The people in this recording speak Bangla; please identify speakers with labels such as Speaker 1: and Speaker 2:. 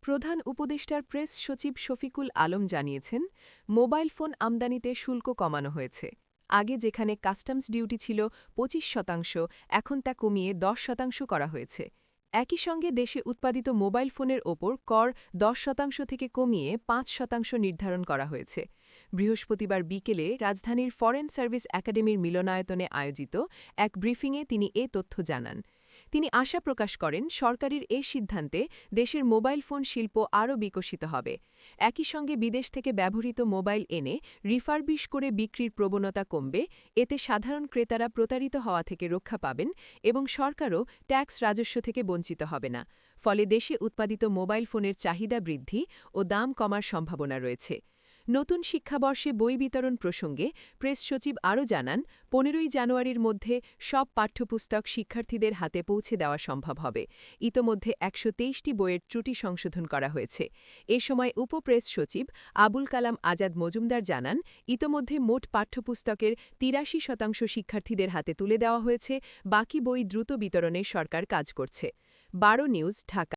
Speaker 1: প্রধান উপদেষ্টার প্রেস সচিব শফিকুল আলম জানিয়েছেন, মোবাইল ফোন আমদানিতে শুল্ক কমানো হয়েছে। আগে যেখানে কাস্টমস ডিউটি ছিল ২৫%, এখন তা কমিয়ে ১০% করা হয়েছে। একই সঙ্গে দেশে উৎপাদিত মোবাইল ফোনের ওপর কর ১০% থেকে কমিয়ে ৫% নির্ধারণ করা হয়েছে। বৃহস্পতিবার বিকেলে রাজধানীর ফরেন সার্ভিস একাডেমির মিলনায়তনে আয়োজিত এক ব্রিফিংয়ে তিনি এ তথ্য জানান। তিনি আশা প্রকাশ করেন, সরকারের এ সিদ্ধান্তে দেশের মোবাইল ফোন শিল্প আরও বিকশিত হবে। একই সঙ্গে বিদেশ থেকে ব্যবহৃত মোবাইল এনে রিফারবিশ করে বিক্রির প্রবণতা কমবে, এতে সাধারণ ক্রেতারা প্রতারিত হওয়া থেকে রক্ষা পাবেন এবং সরকারও ট্যাক্স রাজস্ব থেকে বঞ্চিত হবে না। ফলে দেশে উৎপাদিত মোবাইল ফোনের চাহিদা বৃদ্ধি ও দাম কমার সম্ভাবনা রয়েছে। নতুন শিক্ষাবর্ষে বই বিতরণ প্রসঙ্গে প্রেস সচিব আরও জানান, ১৫ই জানুয়ারির মধ্যে সব পাঠ্যপুস্তক শিক্ষার্থীদের হাতে পৌঁছে দেওয়া সম্ভব হবে। ইতোমধ্যে ১২৩টি বইয়ের ত্রুটি সংশোধন করা হয়েছে। এ সময় উপপ্রেস সচিব আবুল কালাম আজাদ মজুমদার জানান, ইতোমধ্যে মোট পাঠ্যপুস্তকের ৮৩% শিক্ষার্থীদের হাতে তুলে দেওয়া হয়েছে, বাকি বই দ্রুত বিতরণে সরকার কাজ করছে। ১২ নিউজ, ঢাকা।